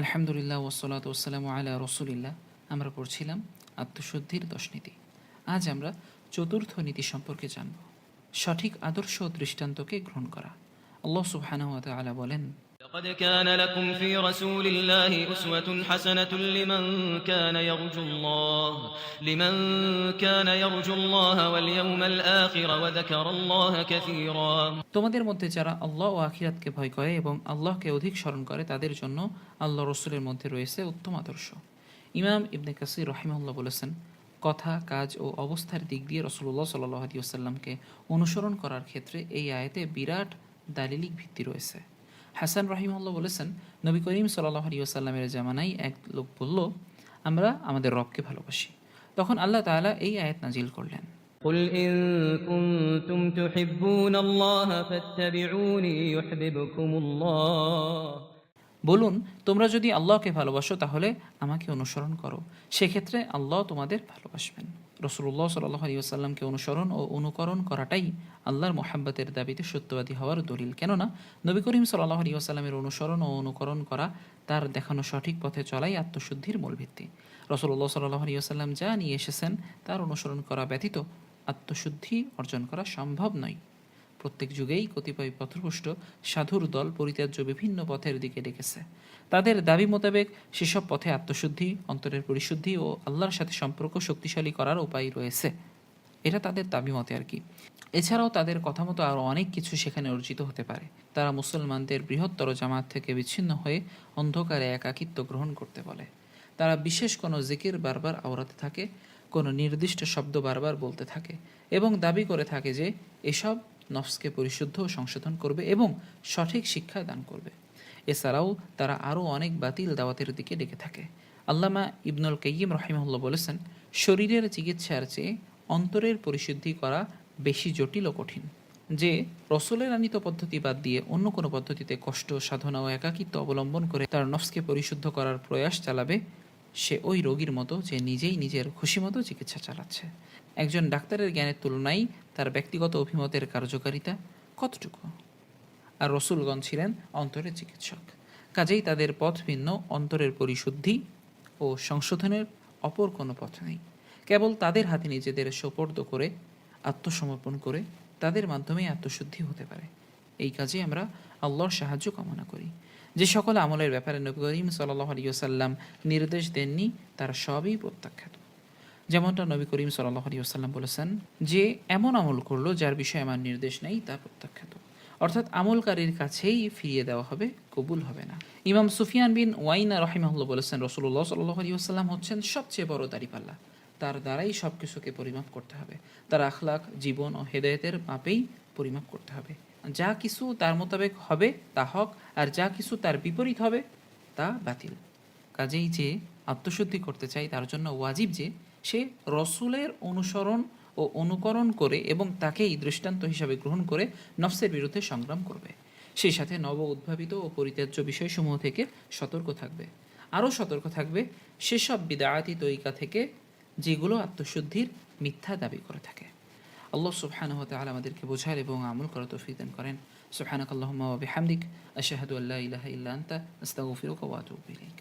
আলহামদুলিল্লাহ ওয়াসসালাতু ওয়াসসালামু আলা রাসূলিল্লাহ। আমরা পড়ছিলাম আত্মশুদ্ধির 10 নীতি। আজ আমরা চতুর্থ নীতি সম্পর্কে জানব, সঠিক আদর্শ ও দৃষ্টান্তকে গ্রহণ করা। আল্লাহ সুবহানাহু ওয়া তাআলা বলেন, لقد كان لكم في رسول الله أسوة حسنة لمن كان يرجو الله واليوم الآخر وذكر الله كثيرا। তোমাদের মধ্যে যারা আল্লাহ ও আখিরাতকে ভয় করে এবং আল্লাহকে অধিক স্মরণ করে তাদের জন্য আল্লাহ রসুলের মধ্যে রয়েছে উত্তম আদর্শ। ইমাম ইবনে কাসির রাহিমাহুল্লাহ বলেছেন, কথা, কাজ ও অবস্থার দিক দিয়ে রাসূলুল্লাহ সাল্লাল্লাহু আলাইহি ওয়াসাল্লামকে অনুসরণ করার ক্ষেত্রে এই আয়াতে বিরাট দালিলিক ভিত্তি রয়েছে। হাসান রাহিমাহুল্লাহ বলেছেন, নবী করিম সাল্লাল্লাহু আলাইহি ওয়াসাল্লামের জামানায় এক লোক বলল, আমরা আমাদের রবকে ভালোবাসি। তখন আল্লাহ তাআলা এই আয়াত নাজিল করলেন, قل إن كنتم تحبون الله فاتبعوني يحببكم الله। বলুন, তোমরা যদি আল্লাহকে ভালোবাসো তাহলে আমাকে অনুসরণ করো, সেক্ষেত্রে আল্লাহ তোমাদের ভালোবাসবেন। রাসূলুল্লাহ সাল্লাল্লাহু আলাইহি ওয়াসাল্লামকে অনুসরণ ও অনুকরণ করাটাই আল্লাহর মহাব্বতের দাবিতে সত্যবাদী হওয়ার দলিল। কেননা নবী করিম সাল্লাল্লাহু আলাইহি ওয়াসাল্লামের অনুসরণ ও অনুকরণ করা, তার দেখানো সঠিক পথে চলাই আত্মশুদ্ধির মূল ভিত্তি। রাসূলুল্লাহ সাল্লাল্লাহু আলাইহি ওয়াসাল্লাম যা নিয়ে এসেছেন তার অনুসরণ করা ব্যতীত আত্মশুদ্ধি অর্জন করা সম্ভব নয়। প্রত্যেক যুগেই কতিপয় পথভ্রষ্ট সাধুর দল পরিত্যাজ্য বিভিন্ন পথের দিকে ডেকেছে। তাদের দাবি মোতাবেক সেসব পথে আত্মশুদ্ধি, অন্তরের পরিশুদ্ধি ও আল্লাহর সাথে সম্পর্ক শক্তিশালী করার উপায় রয়েছে। এটা তাদের দাবি মতে আর কি। এছাড়াও তাদের কথা মতো আরও অনেক কিছু সেখানে অর্জিত হতে পারে। তারা মুসলমানদের বৃহত্তর জামাত থেকে বিচ্ছিন্ন হয়ে অন্ধকারে একাকিত্ব গ্রহণ করতে বলে। তারা বিশেষ কোনো জিকির বারবার আওড়াতে থাকে, কোনো নির্দিষ্ট শব্দ বারবার বলতে থাকে এবং দাবি করে থাকে যে এসব নফসকে পরিশুদ্ধ ও সংশোধন করবে এবং সঠিক শিক্ষা দান করবে। এছাড়াও তারা আরও অনেক বাতিল দাওয়াতের দিকে ডেকে থাকে। আল্লামা ইবনুল কাইয়িম রাহিমাহুল্লাহ বলেছেন, শরীরের চিকিৎসার চেয়ে অন্তরের পরিশুদ্ধি করা বেশি জটিল ও কঠিন। যে রসুলের আনিত পদ্ধতি বাদ দিয়ে অন্য কোনো পদ্ধতিতে কষ্ট, সাধনা ও একাকিত্ব অবলম্বন করে তার নফসকে পরিশুদ্ধ করার প্রয়াস চালাবে, সে ওই রোগীর মতো যে নিজেই নিজের খুশি মতো চিকিৎসা চালাচ্ছে। একজন ডাক্তারের জ্ঞানের তুলনায় তার ব্যক্তিগত অভিমতের কার্যকারিতা কতটুকু? আর রসুলগণ ছিলেন অন্তরের চিকিৎসক, কাজেই তাদের পথ ভিন্ন। অন্তরের পরিশুদ্ধি ও সংশোধনের অপর কোনো পথ নেই। কেবল তাদের হাতে নিজেদের সোপর্দ করে, আত্মসমর্পণ করে তাদের মাধ্যমেই আত্মশুদ্ধি হতে পারে। এই কাজে আমরা আল্লাহর সাহায্য কামনা করি। যে সকল আমলের ব্যাপারে নবী করিম সাল্লাল্লাহু আলাইহি ওয়াসাল্লাম নির্দেশ দেননি তারা সবই প্রত্যাখ্যাত। যেমনটা নবী করিম সাল্লাল্লাহু আলাইহি ওয়াসাল্লাম বলেছেন, যে এমন আমল করলো যার বিষয়ে আমার নির্দেশ নেই তা প্রত্যাখ্যাত। অর্থাৎ আমলকারীর কাছেই ফিরিয়ে দেওয়া হবে, কবুল হবে না। ইমাম সুফিয়ান বিন ওয়াইনা রাহিমাহুল্লাহ বলেছেন, রাসূলুল্লাহ সাল্লাল্লাহু আলাইহি ওয়াসাল্লাম হচ্ছেন সবচেয়ে বড় দাড়িপাল্লা। তার দ্বারাই সব কিছুকে পরিমাপ করতে হবে। তার আখলাক, জীবন ও হেদায়েতের মাপেই পরিমাপ করতে হবে। যা কিছু তার মোতাবেক হবে তা হক, আর যা কিছু তার বিপরীত হবে তা বাতিল। কাজেই যে আত্মশুদ্ধি করতে চাই তার জন্য ওয়াজিব যে সে রসুলের অনুসরণ ও অনুকরণ করে এবং তাকেই দৃষ্টান্ত হিসাবে গ্রহণ করে নফসের বিরুদ্ধে সংগ্রাম করবে। সেই সাথে নব উদ্ভাবিত ও পরিত্যাজ্য বিষয়সমূহ থেকে সতর্ক থাকবে। আরও সতর্ক থাকবে সেসব বিদআতি তরিকা থেকে যেগুলো আত্মশুদ্ধির মিথ্যা দাবি করে থাকে। আল্লাহ সুবহানাহু ওয়া তাআলা আমাদেরকে বোঝার এবং আমল করার তৌফিক দান করেন। সুবহানাকাল্লাহুম্মা ওয়া বিহামদিক, আশহাদু আল্লা ইলাহা ইল্লা আনতা, আস্তাগফিরুকা ওয়া আতুবু ইলাইক।